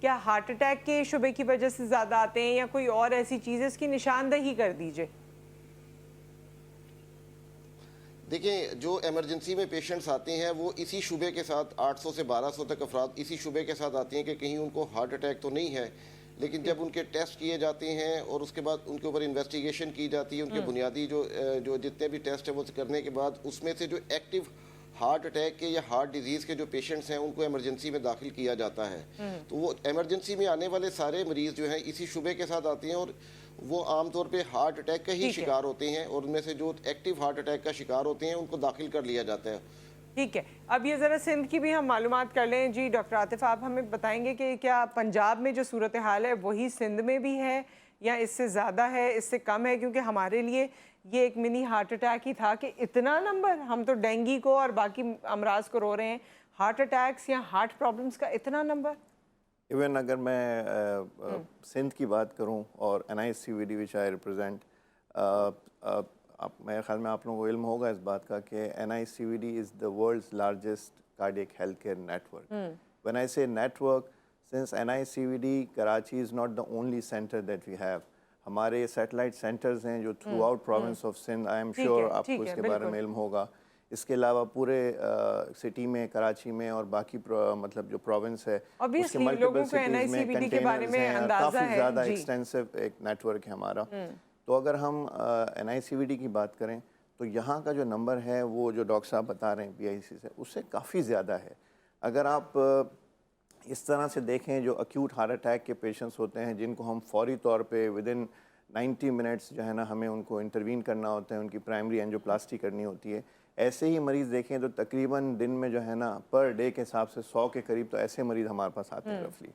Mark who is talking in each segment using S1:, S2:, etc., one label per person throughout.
S1: کیا heart attack کے شبے کی وجہ سے زیادہ آتے ہیں یا کوئی اور ایسی چیز ہے؟ اس کی نشاندہی کر دیجئے.
S2: دیکھیں جو ایمرجنسی میں پیشنٹس آتے ہیں وہ اسی شعبے کے ساتھ 800 سے 1200 تک افراد اسی شعبے کے ساتھ آتے ہیں کہ کہیں ان کو ہارٹ اٹیک تو نہیں ہے، لیکن جب ان کے ٹیسٹ کیے جاتے ہیں اور اس کے بعد ان کے اوپر انویسٹیگیشن کی جاتی ہے، ان کے بنیادی جو جتنے بھی ٹیسٹ ہیں وہ کرنے کے بعد اس میں سے جو ایکٹیو ہارٹ اٹیک کے یا ہارٹ ڈیزیز کے جو پیشنٹس ہیں ان کو ایمرجنسی میں داخل کیا جاتا ہے. تو وہ ایمرجنسی میں آنے والے سارے مریض جو ہیں اسی شعبے کے ساتھ آتے ہیں اور وہ عام طور پہ ہارٹ اٹیک کا ہی شکار ہوتے ہیں، اور ان میں سے جو ایکٹیو ہارٹ اٹیک کا شکار ہوتے ہیں ان کو داخل کر لیا جاتا ہے.
S1: ٹھیک ہے. اب یہ ذرا سندھ کی بھی ہم معلومات کر لیں. جی ڈاکٹر عاطف، آپ ہمیں بتائیں گے کہ کیا پنجاب میں جو صورتحال ہے وہی سندھ میں بھی ہے یا اس سے زیادہ ہے، اس سے کم ہے؟ کیونکہ ہمارے لیے یہ ایک منی ہارٹ اٹیک ہی تھا کہ اتنا نمبر، ہم تو ڈینگی کو اور باقی امراض کو رو رہے ہیں، ہارٹ اٹیکس یا ہارٹ پرابلمس کا اتنا نمبر.
S3: ایون اگر میں سندھ کی بات کروں اور NICVD وچ آئی ریپرزینٹ، میرے خیال میں آپ لوگوں کو علم ہوگا اس بات کا کہ NICVD is the world's largest cardiac health care network. When I say network, since NICVD Karachi is not the only centre that we have. ہمارے سیٹلائٹ سینٹرز ہیں جو throughout province of Sindh, I am sure آپ کو اس کے بارے میں علم ہوگا. اس کے علاوہ پورے سٹی میں، کراچی میں اور باقی مطلب جو پروونس ہے اس کے ملٹیپل سٹیز میں کنٹینرز ہیں، کافی زیادہ ایکسٹینسو ایک نیٹ ورک ہے ہمارا. تو اگر ہم NICVD کی بات کریں تو یہاں کا جو نمبر ہے وہ جو ڈاکٹر صاحب بتا رہے ہیں PIC سے، اس سے کافی زیادہ ہے. اگر آپ اس طرح سے دیکھیں جو ایکیوٹ ہارٹ اٹیک کے پیشنٹس ہوتے ہیں جن کو ہم فوری طور پہ ودن 90 منٹس جو ہے نا ہمیں ان کو انٹروین کرنا ہوتا ہے، ان کی پرائمری اینجیوپلاسٹی کرنی ہوتی ہے، ایسے ہی مریض دیکھیں تو تقریباً دن میں جو ہے نا پر ڈے کے حساب سے 100 کے قریب تو ایسے مریض ہمارے پاس آتے ہیں رفلی.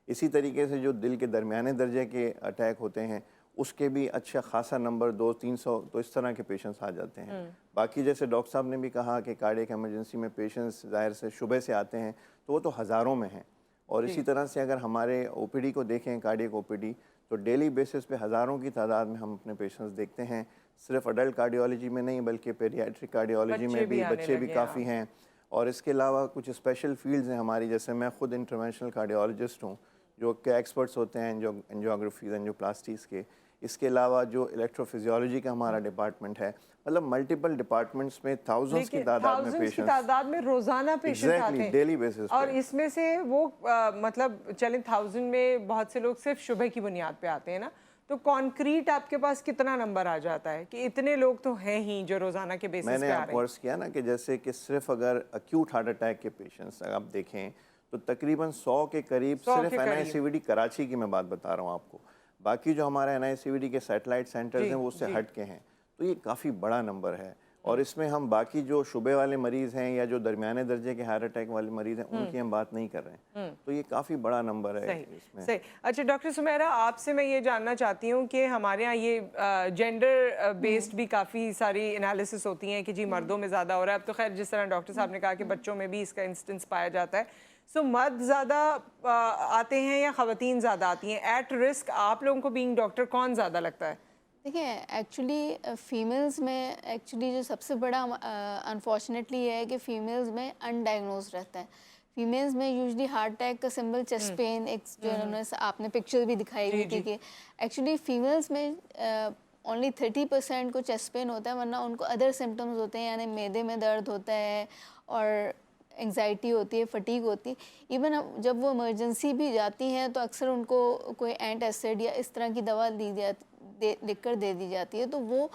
S3: اسی طریقے سے جو دل کے درمیانے درجے کے اٹیک ہوتے ہیں اس کے بھی اچھا خاصا نمبر 200-300 تو اس طرح کے پیشنٹس آ جاتے ہیں. باقی جیسے ڈاکٹر صاحب نے بھی کہا کہ کارڈیک ایمرجنسی میں پیشنٹس ظاہر سے شعبے سے آتے ہیں تو وہ تو ہزاروں میں ہیں. اور اسی طرح سے اگر ہمارے OPD کو دیکھیں، کارڈیک OPD، تو ڈیلی بیسس پہ ہزاروں کی تعداد میں ہم اپنے پیشنٹس دیکھتے ہیں. صرف اڈلٹ کارڈیالوجی میں نہیں بلکہ پیڈیاٹرک کارڈیالوجی میں بھی بچے بھی کافی ہیں. اور اس کے علاوہ کچھ اسپیشل فیلڈز ہیں ہماری، جیسے میں خود انٹرونشنل کارڈیالوجسٹ ہوں جو کہ ایکسپرٹس ہوتے ہیں اینجیوگرافیز، اینجیوپلاسٹیز کے. اس کے علاوہ جو الیکٹرو فزیولوجی کا ہمارا ڈپارٹمنٹ ہے، مطلب ملٹیپل ڈپارٹمنٹس میں تھاؤزنڈس کی تعداد میں پیشنٹس،
S1: تعداد میں روزانہ پیشنٹ آتے ہیں
S3: ڈیلی بیسس.
S1: اور اس میں سے وہ مطلب چلیں 1000 میں بہت سے لوگ صرف شبہ کی بنیاد پہ آتے ہیں نا، تو کانکریٹ آپ کے پاس کتنا نمبر آ جاتا ہے کہ اتنے لوگ تو ہیں ہی جو روزانہ کے بیسس پہ آ رہے ہیں؟
S3: میں نے عرض کیا نا کہ جیسے کہ صرف اگر ایکیوٹ ہارٹ اٹیک کے پیشنٹس آپ دیکھیں تو تقریباً 100 کے قریب صرف NICVD کراچی کی میں بات بتا رہا ہوں آپ کو. باقی جو ہمارے NICVD کے سیٹلائٹ سینٹرز ہیں وہ اس سے ہٹ کے ہیں. تو یہ کافی بڑا نمبر ہے. اور اس میں ہم باقی جو شعبے والے مریض ہیں یا جو درمیانے درجے کے ہارٹ اٹیک والے مریض ہیں ان کی ہم بات نہیں کر رہے ہیں. تو یہ کافی بڑا نمبر ہے اس میں.
S1: صحیح. اچھا ڈاکٹر سمیرہ، آپ سے میں یہ جاننا چاہتی ہوں کہ ہمارے ہاں یہ جینڈر بیسڈ بھی کافی ساری انالیسس ہوتی ہیں کہ جی مردوں میں زیادہ ہو رہا ہے. اب تو خیر جس طرح ڈاکٹر صاحب نے کہا کہ بچوں میں بھی اس کا انسٹنس پایا جاتا ہے. سو مرد زیادہ آتے ہیں یا خواتین زیادہ آتی ہیں؟ ایٹ رسک آپ لوگوں کو بینگ ڈاکٹر کون زیادہ لگتا ہے؟
S4: دیکھیں ایکچولی فیمیلز میں جو سب سے بڑا انفارچونیٹلی یہ ہے کہ فیمیلز میں ان ڈائگنوز رہتا ہے. فیمیلز میں یوزلی ہارٹ اٹیک کا سمبل چیسٹ پین، ایک جو انہوں نے آپ نے پکچر بھی دکھائی ہوئی تھی کہ ایکچولی فیمیلز میں اونلی 30% کو چیسٹ پین ہوتا ہے، ورنہ ان کو ادر سمٹمز ہوتے ہیں، یعنی معدے میں درد ہوتا ہے اور انگزائٹی ہوتی ہے، فٹیگ ہوتی ہے. ایون جب وہ ایمرجنسی بھی جاتی ہیں تو اکثر ان کو کوئی اینٹ ایسڈ یا اس طرح کی دوا لکھ کر دے دی جاتی ہے، تو وہ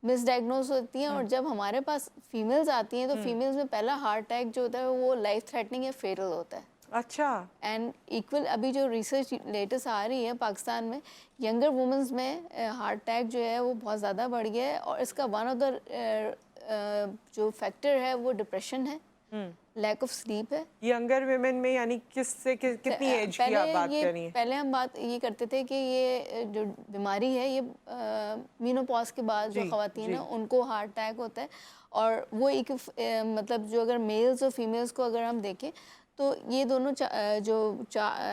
S4: مس ڈائگنوز ہوتی ہیں. اور جب ہمارے پاس فیمیلز آتی ہیں تو فیمیلز میں پہلا ہارٹ اٹیک جو ہوتا ہے وہ لائف تھریٹننگ یا فیٹل ہوتا ہے.
S1: اچھا.
S4: اینڈ ایکول ابھی جو ریسرچ لیٹسٹ آ رہی ہے پاکستان میں، ینگر وومنز میں ہارٹ اٹیک جو ہے وہ بہت زیادہ بڑھ گیا ہے. اور اس کا ون آف دا جو فیکٹر ہے وہ ڈپریشن ہے، لیک آف سلیپ ہے.
S1: ینگر ویمن میں یعنی کس سے کتنی ایج کی آپ بات کر رہی ہیں؟
S4: پہلے ہم بات یہ کرتے تھے کہ یہ جو بیماری ہے یہ مینوپاز کے بعد جو خواتین ہیں ان کو ہارٹ اٹیک ہوتا ہے. اور وہ ایک مطلب جو اگر میلز اور فیمیلز کو اگر ہم دیکھیں تو یہ دونوں جو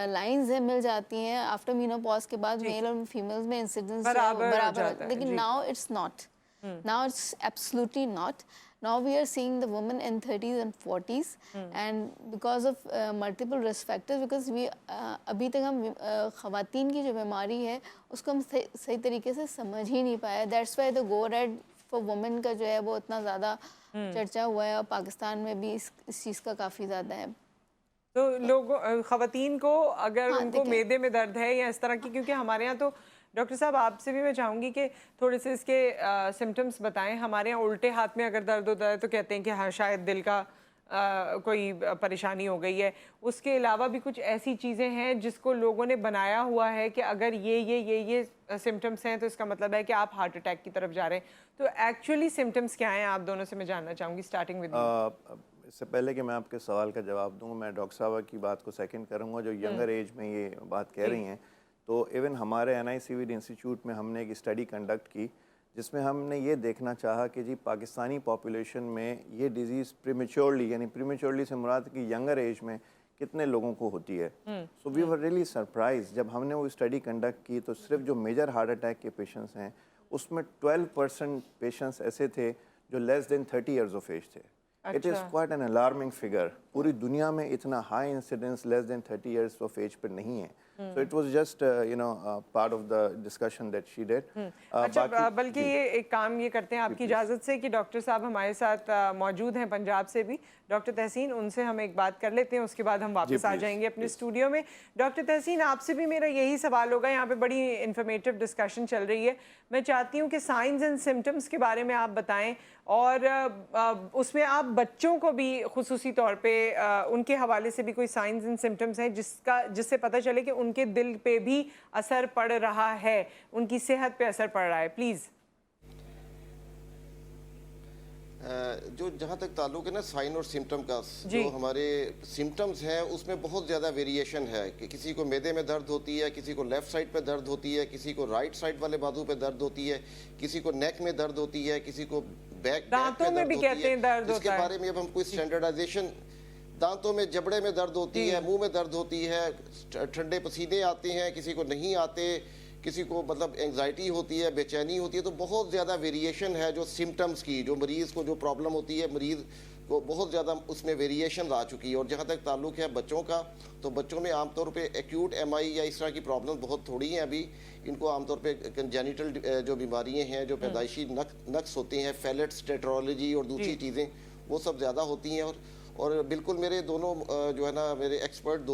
S4: لائنز ہیں مل جاتی ہیں آفٹر مینوپاز کے بعد. میل اور فیمیلز میں انسیڈنس برابر، لیکن now it's not. Now it's absolutely not. Now we are seeing the women in 30s and 40s, and because of multiple risk factors, because we ابھی تک ہم خواتین کی جو بیماری ہے اس کو ہم صحیح طریقے سے سمجھ ہی نہیں پایا. That's why the go ahead for women کا جو ہے وہ اتنا زیادہ چرچا ہوا ہے, اور پاکستان میں بھی اس چیز کا کافی زیادہ ہے.
S1: تو لوگوں خواتین کو اگر ان کو معدے میں درد ہے یا اس طرح کی, کیونکہ ہمارے یہاں تو ڈاکٹر صاحب آپ سے بھی میں چاہوں گی کہ تھوڑے سے اس کے سمٹمز بتائیں. ہمارے یہاں الٹے ہاتھ میں اگر درد ہوتا ہے تو کہتے ہیں کہ ہاں شاید دل کا کوئی پریشانی ہو گئی ہے. اس کے علاوہ بھی کچھ ایسی چیزیں ہیں جس کو لوگوں نے بنایا ہوا ہے کہ اگر یہ سمٹمز ہیں تو اس کا مطلب ہے کہ آپ ہارٹ اٹیک کی طرف جا رہے ہیں. تو ایکچولی سمٹمز کیا ہیں آپ دونوں سے میں جاننا چاہوں گی, اسٹارٹنگ ود
S3: اس سے پہلے کہ میں آپ کے سوال کا جواب دوں, میں ڈاکٹر صاحبہ کی بات کو سیکنڈ کروں گا جو ینگر ایج میں یہ بات کہہ رہی ہیں. تو ایون ہمارے NICVD انسٹیٹیوٹ میں ہم نے ایک اسٹڈی کنڈکٹ کی جس میں ہم نے یہ دیکھنا چاہا کہ جی پاکستانی پاپولیشن میں یہ ڈیزیز پریمیچورلی, یعنی پریمیچورلی سے مراد کہ ینگر ایج میں کتنے لوگوں کو ہوتی ہے. سو وی ور ریئلی سرپرائز جب ہم نے وہ اسٹڈی کنڈکٹ کی, تو صرف جو میجر ہارٹ اٹیک کے پیشنٹس ہیں اس میں 12% پیشنٹس ایسے تھے جو لیس دین 30 ایئرز آف ایج تھے. It is quite an alarming figure. پوری دنیا میں اتنا high incidence less than 30 years of age پر نہیں ہے. So it was just part of the discussion that she did.
S1: اچھا, بلکہ یہ ایک کام یہ کرتے ہیں آپ کی اجازت سے کہ ڈاکٹر صاحب ہمارے ساتھ موجود ہیں پنجاب سے بھی, ڈاکٹر تحسین, ان سے ہم ایک بات کر لیتے ہیں, اس کے بعد ہم واپس آ جائیں گے اپنے اسٹوڈیو میں. ڈاکٹر تحسین, آپ سے بھی میرا یہی سوال ہوگا, یہاں پہ بڑی انفارمیٹیو ڈسکشن چل رہی ہے. میں چاہتی ہوں کہ سائنز اینڈ سمٹمز کے بارے میں آپ بتائیں, اور اس میں آپ بچوں کو بھی خصوصی طور پہ ان کے حوالے سے بھی کوئی سائنز اینڈ سمٹمز ہیں جس سے پتہ چلے کہ ان کے دل پہ بھی اثر پڑ رہا ہے, ان کی صحت پہ اثر پڑ رہا ہے, پلیز.
S2: جو جہاں تک تعلق ہے نا سائن اور سمٹم کا, جو ہمارے سمٹمز ہیں اس میں بہت زیادہ ویریشن ہے کہ کسی کو معدے میں درد ہوتی ہے, کسی کو لیفٹ سائڈ پہ درد ہوتی ہے, کسی کو رائٹ سائڈ والے بازو پہ درد ہوتی ہے, کسی کو نیک میں درد ہوتی ہے, کسی کو بیک
S1: دانتوں میں بھی کہتے ہیں درد ہوتا ہے.
S2: اس کے بارے میں اب ہم کوئی اسٹینڈرڈائزیشن, دانتوں میں جبڑے میں درد ہوتی ہے, منہ میں درد ہوتی ہے, ٹھنڈے پسینے آتے ہیں, کسی کو نہیں آتے, کسی کو مطلب انگزائٹی ہوتی ہے, بے چینی ہوتی ہے. تو بہت زیادہ ویریشن ہے جو سمٹمز کی, جو مریض کو جو پرابلم ہوتی ہے, مریض کو بہت زیادہ اس میں ویریشن آ چکی ہے. اور جہاں تک تعلق ہے بچوں کا, تو بچوں میں عام طور پہ ایکیوٹ MI یا اس طرح کی پرابلم بہت تھوڑی ہیں ابھی. ان کو عام طور پہ کنجینیٹل جو بیماریاں ہیں, جو پیدائشی نقص ہوتے ہیں, فیلٹس, ٹیٹرالوجی اور دوسری چیزیں, وہ سب زیادہ ہوتی ہیں. اور بالکل میرے دونوں جو ہے نا میرے ایکسپرٹ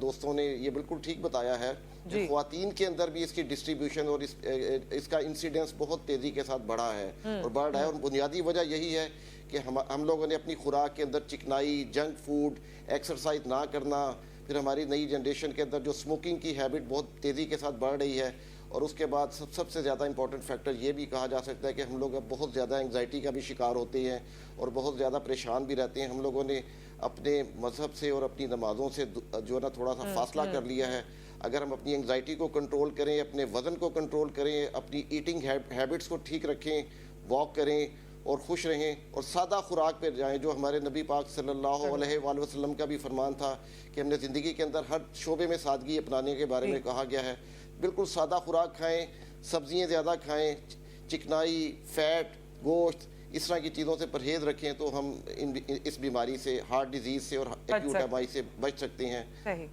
S2: دوستوں نے یہ بالکل ٹھیک بتایا ہے کہ خواتین کے اندر بھی اس کی ڈسٹریبیوشن اور اس کا انسیڈنس بہت تیزی کے ساتھ بڑھا ہے اور بڑھ رہا ہے. اور بنیادی وجہ یہی ہے کہ ہم لوگوں نے اپنی خوراک کے اندر چکنائی, جنک فوڈ, ایکسرسائز نہ کرنا, پھر ہماری نئی جنریشن کے اندر جو اسموکنگ کی ہیبٹ بہت تیزی کے ساتھ بڑھ رہی ہے. اور اس کے بعد سب سے زیادہ امپورٹنٹ فیکٹر یہ بھی کہا جا سکتا ہے کہ ہم لوگ اب بہت زیادہ انگزائٹی کا بھی شکار ہوتے ہیں اور بہت زیادہ پریشان بھی رہتے ہیں. ہم لوگوں نے اپنے مذہب سے اور اپنی نمازوں سے جو ہے نا تھوڑا سا فاصلہ کر لیا ہے. اگر ہم اپنی انگزائٹی کو کنٹرول کریں, اپنے وزن کو کنٹرول کریں, اپنی ایٹنگ ہیبٹس کو ٹھیک رکھیں, واک کریں اور خوش رہیں اور سادہ خوراک پہ جائیں, جو ہمارے نبی پاک صلی اللہ علیہ وآلہ وسلم کا بھی فرمان تھا کہ ہم نے زندگی کے اندر ہر شعبے میں سادگی اپنانے کے بارے میں کہا گیا ہے. بالکل سادہ خوراک کھائیں, سبزیاں زیادہ کھائیں, چکنائی, فیٹ, گوشت, اس طرح کی چیزوں سے پرہیز رکھیں تو ہم اس بیماری سے, ہارٹ ڈیزیز سے اور ایکیوٹ MI سے بچ سکتے ہیں.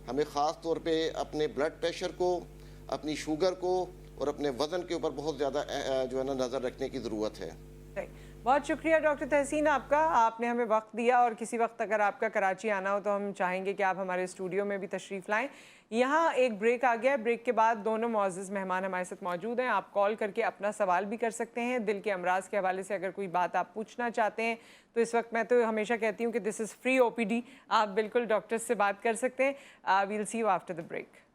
S2: ہمیں خاص طور پہ اپنے بلڈ پریشر کو, اپنی شوگر کو اور اپنے وزن کے اوپر بہت زیادہ جو ہے نا نظر رکھنے کی ضرورت ہے.
S1: بہت شکریہ ڈاکٹر تحسین آپ کا, آپ نے ہمیں وقت دیا, اور کسی وقت اگر آپ کا کراچی آنا ہو تو ہم چاہیں گے کہ آپ ہمارے اسٹوڈیو میں بھی تشریف لائیں. یہاں ایک بریک آ گیا ہے, بریک کے بعد دونوں معزز مہمان ہمارے ساتھ موجود ہیں. آپ کال کر کے اپنا سوال بھی کر سکتے ہیں دل کے امراض کے حوالے سے. اگر کوئی بات آپ پوچھنا چاہتے ہیں تو اس وقت میں تو ہمیشہ کہتی ہوں کہ دس از فری OPD, آپ بالکل ڈاکٹر سے بات کر سکتے ہیں. We'll see you after the break.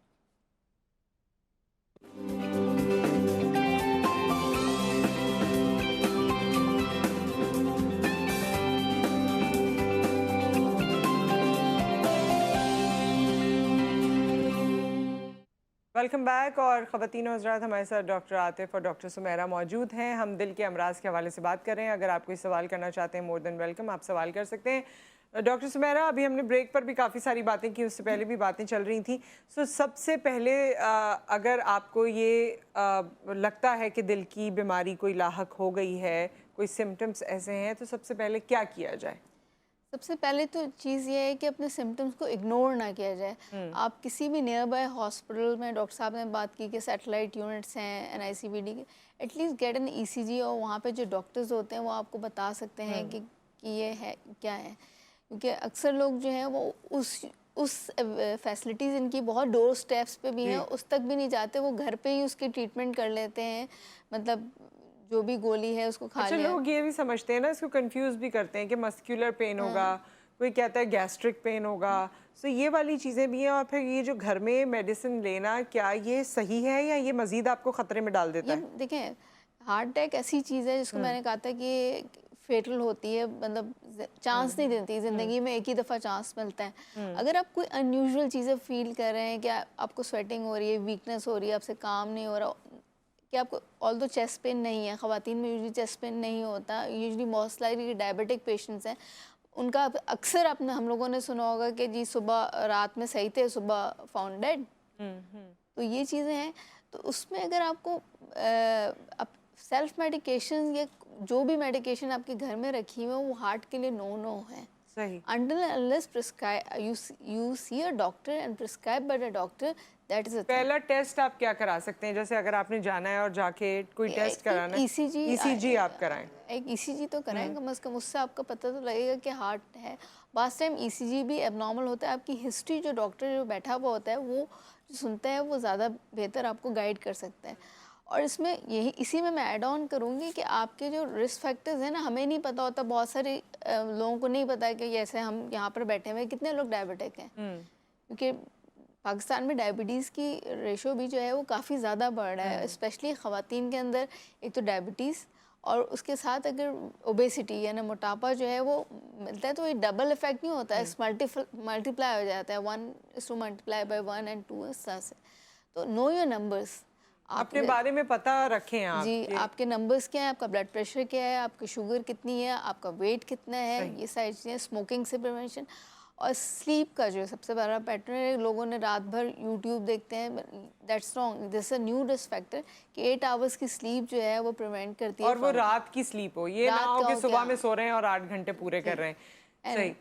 S1: Welcome back. اور خواتین و حضرات, ہمارے ساتھ ڈاکٹر عاطف اور ڈاکٹر سمیرہ موجود ہیں. ہم دل کے امراض کے حوالے سے بات کر رہے ہیں. اگر آپ کوئی سوال کرنا چاہتے ہیں مور دین ویلکم, آپ سوال کر سکتے ہیں. ڈاکٹر سمیرہ، ابھی ہم نے بریک پر بھی کافی ساری باتیں کی، اس سے پہلے بھی باتیں چل رہی تھیں. سب سے پہلے اگر آپ کو یہ لگتا ہے کہ دل کی بیماری کوئی لاحق ہو گئی ہے، کوئی سمٹمز ایسے ہیں، تو سب سے پہلے کیا کیا جائے؟
S4: سب سے پہلے تو چیز یہ ہے کہ اپنے سمٹمس کو اگنور نہ کیا جائے. آپ کسی بھی نیئر بائی ہاسپٹل میں، ڈاکٹر صاحب نے بات کی کہ سیٹلائٹ یونٹس ہیں NICVD کے، at least get an ECG، اور وہاں پہ جو ڈاکٹرز ہوتے ہیں وہ آپ کو بتا سکتے ہیں کہ یہ ہے کیا ہے. کیونکہ اکثر لوگ جو ہیں وہ اس فیسلٹیز ان کی بہت ڈور سٹیپس پہ بھی ہیں، اس تک بھی نہیں جاتے، وہ گھر پہ ہی اس کی ٹریٹمنٹ کر لیتے ہیں، مطلب جو بھی گولی ہے اس کو کھا
S1: اچھا،
S4: لیں.
S1: لوگ یہ بھی سمجھتے ہیں نا، اس کو کنفیوز بھی کرتے ہیں کہ مسکولر پین ہوگا، کوئی کہتا ہے گیسٹرک پین ہوگا، سو یہ والی چیزیں بھی ہیں. اور پھر یہ جو گھر میں میڈیسن لینا، کیا یہ صحیح ہے یا یہ مزید آپ کو خطرے میں ڈال دیتا ہے؟
S4: یہ دیکھیں، ہارٹ اٹیک ایسی چیز ہے جس کو میں نے کہا تھا کہ فیٹل ہوتی ہے، مطلب چانس نہیں دیتی، زندگی میں ایک ہی دفعہ چانس ملتا ہے. اگر آپ کوئی انیوژل چیزیں فیل کر رہے ہیں کہ آپ کو سویٹنگ ہو رہی ہے، ویکنس ہو رہی ہے، آپ سے کام نہیں ہو رہا، کہ آپ کو آلدو چیسٹ پین نہیں ہے، خواتین میں یوزلی چیسٹ پین نہیں ہوتا، usually most likely diabetic patients ہیں، ان کا اکثر ہم لوگوں نے سنا ہوگا کہ جی صبح رات میں صحیح تھے، صبح فاؤنڈ ڈیڈ. تو یہ چیزیں ہیں. تو اس میں اگر آپ کو سیلف میڈیکیشن یا جو بھی میڈیکیشن آپ کے گھر میں رکھی ہوئی ہے وہ ہارٹ کے لیے نو ہے.
S1: صحیح.
S4: Until and unless you see a doctor and prescribed by the doctor, that is a thing.
S1: پہلا ٹیسٹ آپ کیا کرا سکتے ہیں؟ جیسے اگر آپ نے جانا ہے اور جا کے کوئی ٹیسٹ کرانا ہے، ECG آپ کرائیں.
S4: ایک ECG تو کرائیں کم از کم، اس سے آپ کو پتہ تو لگے گا کہ ہارٹ ہے. بعض ٹائم ECG بھی اب نارمل ہوتا ہے، آپ کی ہسٹری جو ڈاکٹر جو بیٹھا ہوا ہوتا ہے وہ جو سنتا ہے وہ زیادہ بہتر آپ کو گائیڈ کر سکتا ہے. اور اس میں اسی میں ایڈ آن کروں گی کہ آپ کے جو رسک فیکٹرز ہیں نا، ہمیں نہیں پتہ ہوتا، بہت سارے لوگوں کو نہیں پتا کہ جیسے ہم یہاں پر بیٹھے ہوئے کتنے لوگ ڈائبیٹک ہیں. کیونکہ پاکستان میں ڈائبٹیز کی ریشو بھی جو ہے وہ کافی زیادہ بڑھ رہا ہے، اسپیشلی خواتین کے اندر. ایک تو ڈائبٹیز اور اس کے ساتھ اگر اوبیسٹی یعنی موٹاپا جو ہے وہ ملتا ہے تو یہ ڈبل ایفیکٹ نہیں ہوتا ہے، ملٹی پلائی ہو جاتا ہے، 1:1 and 2 اس طرح سے. تو نو یور نمبرس،
S1: اپنے بارے میں پتہ رکھیں آپ.
S4: جی، آپ کے نمبرز کیا ہیں، آپ کا بلڈ پریشر کیا ہے، آپ کی شوگر کتنی ہے، آپ کا ویٹ کتنا ہے، یہ ساری چیزیں. اسموکنگ سے پریونشن اور سلیپ کا جو سب سے بڑا پیٹرن ہے، لوگوں نے رات بھر یوٹیوب دیکھتے ہیں، that's wrong. This a new risk factor کہ 8 hours کی سلیپ جو ہے وہ پریونٹ کرتی ہے.
S1: اور وہ رات کی سلیپ ہو، یہ نہ ہو کہ صبح میں سو رہے ہیں اور 8 گھنٹے پورے کر رہے ہیں. صحیح.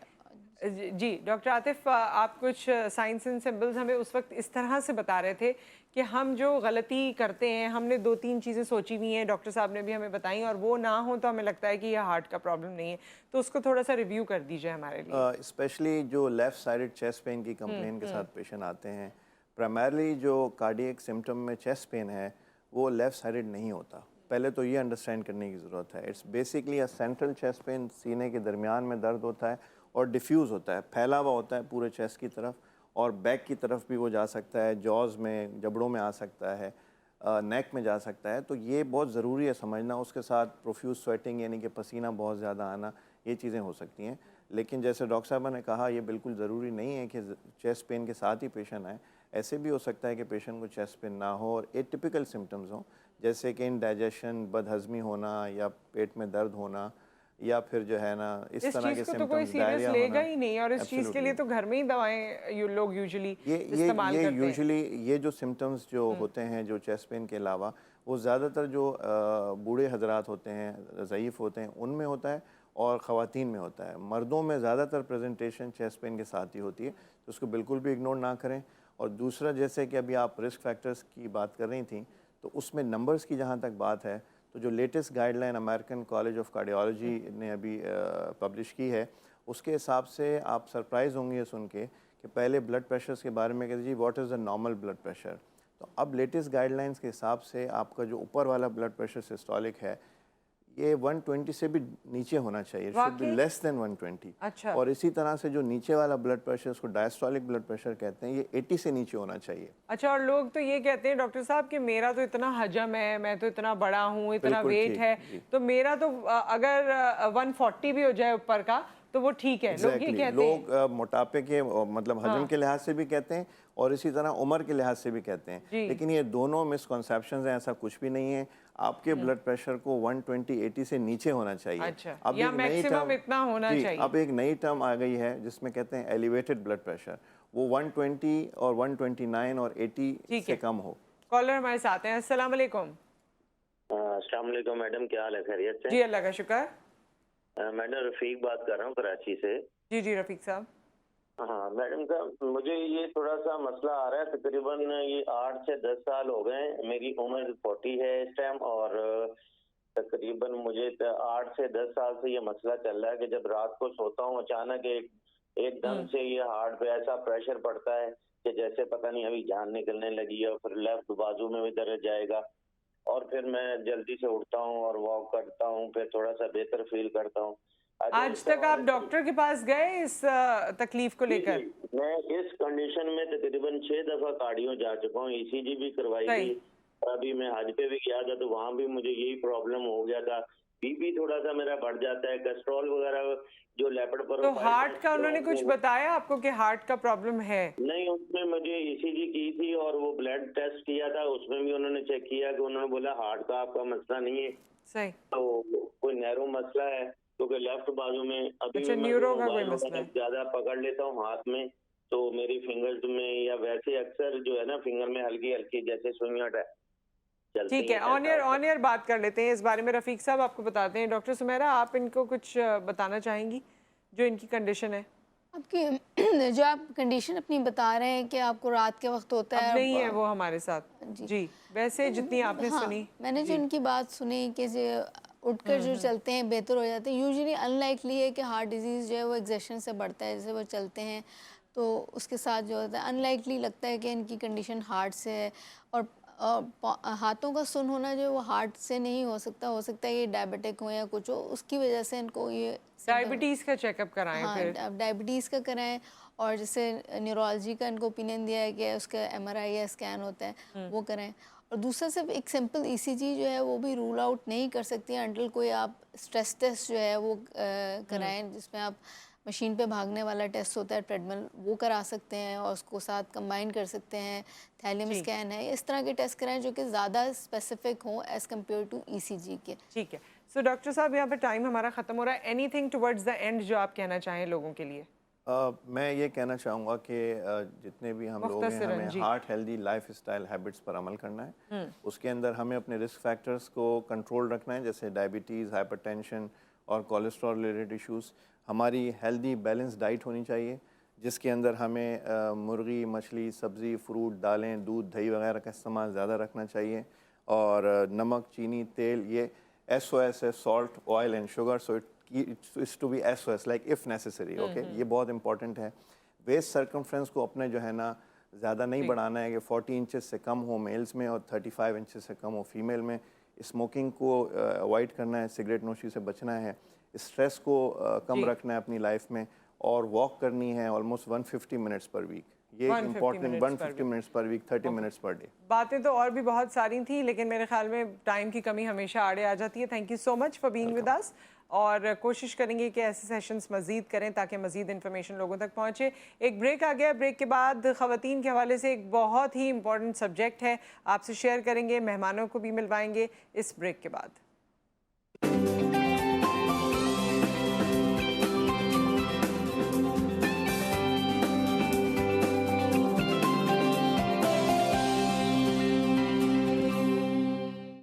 S1: جی ڈاکٹر عاطف، آپ کچھ سائنس اینڈ سمبلز ہمیں اس وقت اس طرح سے بتا رہے تھے کہ ہم جو غلطی کرتے ہیں، ہم نے 2-3 چیزیں سوچی ہوئی ہیں، ڈاکٹر صاحب نے بھی ہمیں بتائیں، اور وہ نہ ہوں تو ہمیں لگتا ہے کہ یہ ہارٹ کا پرابلم نہیں ہے. تو اس کو تھوڑا سا ریویو کر دیجیے ہمارے لیے.
S3: اسپیشلی جو لیفٹ سائڈڈ چیسٹ پین کی کمپلین کے ساتھ پیشنٹ آتے ہیں، پرائمرلی جو کارڈیک سمٹم میں چیسٹ پین ہے وہ لیفٹ سائڈڈ نہیں ہوتا. پہلے تو یہ انڈرسٹینڈ کرنے کی ضرورت ہے. It's basically a central chest pain, سینے کے درمیان میں درد ہوتا ہے اور ڈیفیوز ہوتا ہے، پھیلا ہوا ہوتا ہے پورے چیسٹ کی طرف، اور بیک کی طرف بھی وہ جا سکتا ہے، جاز میں، جبڑوں میں آ سکتا ہے، نیک میں جا سکتا ہے. تو یہ بہت ضروری ہے سمجھنا. اس کے ساتھ پروفیوز سویٹنگ یعنی کہ پسینہ بہت زیادہ آنا، یہ چیزیں ہو سکتی ہیں. لیکن جیسے ڈاکٹر صاحبہ نے کہا، یہ بالکل ضروری نہیں ہے کہ چیسٹ پین کے ساتھ ہی پیشنٹ آئیں. ایسے بھی ہو سکتا ہے کہ پیشنٹ کو چیسٹ پین نہ ہو اور ایٹیپیکل سمٹمز ہوں، جیسے کہ انڈائجیشن، بد ہضمی ہونا، یا پیٹ میں درد ہونا، یا پھر جو ہے نا اس طرح کے
S1: چیز کو تو کوئی
S3: سمٹمز،
S1: سیریس
S3: ڈائریا
S1: لے
S3: ہونا.
S1: گا ہی نہیں، اور اس چیز کے لیے تو گھر میں ہی دوائیں لوگ یوزلی استعمال کرتے ہیں.
S3: یوزلی یہ جو سمٹمز جو ہوتے ہیں جو چیسٹ پین کے علاوہ، وہ زیادہ تر جو بوڑھے حضرات ہوتے ہیں، ضعیف ہوتے ہیں، ان میں ہوتا ہے اور خواتین میں ہوتا ہے. مردوں میں زیادہ تر پریزنٹیشن چیسٹ پین کے ساتھ ہی ہوتی ہے، تو اس کو بالکل بھی اگنور نہ کریں. اور دوسرا، جیسے کہ ابھی آپ رسک فیکٹرز کی بات کر رہی تھیں، تو اس میں نمبرز کی جہاں تک بات ہے، تو جو latest guide line American college of cardiology نے ابھی پبلش کی ہے، اس کے حساب سے آپ سرپرائز ہوں گے سن کے کہ پہلے بلڈ پریشرز کے بارے میں کہتے جی what is the normal blood pressure. تو اب لیٹسٹ گائیڈ لائنس کے حساب سے آپ کا جو اوپر والا بلڈ پریشر سسٹولک ہے، یہ 120 سے بھی نیچے ہونا چاہیے، should be less than 120.
S1: اچھا.
S3: اور اسی طرح سے جو نیچے والا بلڈ پریشر، اس کو ڈائسٹولک بلڈ پریشر کہتے ہیں، یہ 80 سے نیچے ہونا چاہیے.
S1: اچھا. اور لوگ تو یہ کہتے ہیں ڈاکٹر صاحب کہ میرا تو اتنا حجم ہے، میں تو اتنا بڑا ہوں، اتنا ویٹ ہے، تو میرا تو اگر 140 بھی ہو جائے اوپر کا تو وہ ٹھیک ہے. لوگ یہ کہتے ہیں.
S3: لوگ موٹاپے کے مطلب حجم کے لحاظ سے بھی کہتے ہیں اور اسی طرح عمر کے لحاظ سے بھی کہتے ہیں. لیکن یہ دونوں مسکنسیپشنز ہیں، ایسا کچھ بھی نہیں ہے. آپ کے بلڈ پریشر کو 120/80 سے نیچے ہونا چاہیے.
S1: اچھا،
S3: اب
S1: یا
S3: ایک نئی
S1: میکسیمم
S3: ٹرم
S1: اتنا ہونا
S3: جی
S1: چاہیے.
S3: اب ایک نئی ٹرم آ گئی ہے جس میں کہتے ہیں ایلیویٹڈ بلڈ پریشر, وہ 120 اور 129 اور 80 سے کم ہو.
S1: کالر ہمارے ساتھ ہیں. السلام علیکم.
S5: السلام علیکم میڈم, کیا حال ہے, خیریت سے؟
S1: جی اللہ کا شکر.
S5: میڈم رفیق بات کر رہا ہوں کراچی سے.
S1: جی رفیق صاحب.
S5: ہاں میڈم صاحب, مجھے یہ تھوڑا سا مسئلہ آ رہا ہے. تقریباً یہ 8 سے 10 سال ہو گئے ہیں. میری عمر 40 ہے اس ٹائم, اور تقریباً مجھے 8 سے 10 سال سے یہ مسئلہ چل رہا ہے کہ جب رات کو سوتا ہوں اچانک ایک دم سے یہ ہارٹ پہ ایسا پریشر پڑتا ہے کہ جیسے پتہ نہیں ابھی جان نکلنے لگی ہے, اور پھر لیفٹ بازو میں بھی درد جائے گا, اور پھر میں جلدی سے اٹھتا ہوں اور واک کرتا ہوں, پھر تھوڑا سا بہتر فیل کرتا ہوں.
S1: آج تک آپ ڈاکٹر کے پاس گئے اس تکلیف کو لے کر؟
S5: میں اس کنڈیشن میں تقریباً 6 دفعہ کارڈیو جا چکا ہوں, ECG بھی کروائی تھی. ابھی میں حج پہ بھی گیا تھا تو وہاں بھی مجھے یہی پرابلم ہو گیا تھا. بی پی تھوڑا سا میرا بڑھ جاتا ہے, کولیسٹرول وغیرہ جو لیپڈ پر.
S1: تو ہارٹ کا انہوں نے کچھ بتایا آپ کو کہ ہارٹ کا پرابلم ہے؟
S5: نہیں, اس میں مجھے ECG کی تھی اور وہ بلڈ ٹیسٹ کیا تھا, اس میں بھی انہوں نے چیک کیا کہ انہوں نے بولا ہارٹ کا آپ کا مسئلہ نہیں ہے.
S1: صحیح.
S5: تو کوئی نیرو مسئلہ ہے کیونکہ لیفٹ بازو میں ابھی
S1: اچھا,
S5: میں
S1: نیورو کا کوئی مسئلہ ہے.
S5: زیادہ پکڑ لیتا ہوں ہاتھ میں, تو میری فنگرز میں یا ویسے اکثر جو ہے نا فنگر میں ہلکی ہلکی جیسے سوئیاں
S1: ٹھیک ہے, آن ایئر بات کر لیتے ہیں اس بارے میں. رفیق صاحب آپ کو بتاتے ہیں. ڈاکٹر سمیرہ, آپ ان کو کچھ بتانا چاہیں گی جو ان کی کنڈیشن ہے؟
S4: آپ کی جو آپ کنڈیشن اپنی بتا رہے ہیں کہ آپ کو رات کے وقت ہوتا ہے,
S1: اب نہیں ہے وہ ہمارے ساتھ. جی ویسے جتنی آپ نے سنی.
S4: میں نے جو ان کی بات سنی کہ اٹھ کر جو چلتے ہیں بہتر ہو جاتے ہیں. یوزلی ان لائکلی ہے کہ ہارٹ ڈیزیز جو ہے وہ ایگزیشن سے بڑھتا ہے. جیسے وہ چلتے ہیں تو اس کے ساتھ جو ہوتا ہے ان لائکلی لگتا ہے کہ ان کی کنڈیشن ہارٹ سے ہے. اور ہاتھوں کا سن ہونا جو ہے وہ ہارٹ سے نہیں ہو سکتا ہے یہ ڈائبٹک ہو یا کچھ ہو, اس کی وجہ سے ان کو یہ
S1: ڈائبٹیز کا چیک اپ کرائیں. پھر
S4: ہاں ڈائبٹیز کا کرائیں, اور جیسے نیورولوجی کا ان کو اوپینین دیا ہے کہ اس کا MRI یا اسکین ہوتا ہے وہ کرائیں. اور دوسرا صرف ایک سمپل ECG جو ہے وہ بھی رول آؤٹ نہیں کر سکتی ہیں انٹل کوئی آپ اسٹریس ٹیسٹ جو ہے وہ کرائیں, جس میں آپ مشین پہ بھاگنے والا ٹیسٹ ہوتا ہے ٹریڈمل, وہ کرا سکتے ہیں اور اس کو ساتھ کمبائن کر سکتے ہیں. تھیلیم اسکین ہے, اس طرح کے ٹیسٹ کرائیں جو کہ زیادہ اسپیسیفک ہوں ایز کمپیئر ٹو ECG کے.
S1: ٹھیک ہے. سو ڈاکٹر صاحب یہاں پہ ٹائم ہمارا ختم ہو رہا ہے. Any thing towards the and جو آپ کہنا چاہیں لوگوں کے لیے؟
S3: میں یہ کہنا چاہوں گا کہ جتنے بھی ہم لوگ ہیں ہمیں heart healthy lifestyle habits پر عمل کرنا ہے. اس کے اندر ہمیں اپنے رسک فیکٹرز کو کنٹرول رکھنا ہے, جیسے ڈائبٹیز, ہائپر ٹینشن اور کولیسٹرول ریلیٹڈ ایشوز. ہماری ہیلدی بیلنس ڈائٹ ہونی چاہیے جس کے اندر ہمیں مرغی, مچھلی, سبزی, فروٹ, دالیں, دودھ, دہی وغیرہ کا استعمال زیادہ رکھنا چاہیے. اور نمک, چینی, تیل, یہ SOS ہے, salt, oil and sugar. So it's to be SOS like if necessary. Okay, یہ بہت امپورٹنٹ ہے. ویسٹ سرکمفرنس کو اپنے جو ہے نا زیادہ نہیں بڑھانا ہے کہ 40 انچز سے کم ہو میلز میں اور 35 انچز سے کم ہو فیمیل میں. اسموکنگ کو اوائڈ کرنا ہے, سگریٹ نوشی سے بچنا ہے, اسٹریس کو کم رکھنا ہے اپنی لائف میں, اور واک کرنی ہے آلموسٹ 150 منٹس پر ویک. یہ important 150 minutes per week, 30 minutes per day.
S1: باتیں تو اور بھی بہت ساری تھیں لیکن میرے خیال میں ٹائم کی کمی ہمیشہ آڑے آ جاتی ہے. Thank you so much for being with us, اور کوشش کریں گے کہ ایسے سیشنز مزید کریں تاکہ مزید انفارمیشن لوگوں تک پہنچے. ایک بریک آ گیا, بریک کے بعد خواتین کے حوالے سے ایک بہت ہی امپورٹنٹ سبجیکٹ ہے, آپ سے شیئر کریں گے, مہمانوں کو بھی ملوائیں گے اس بریک کے بعد.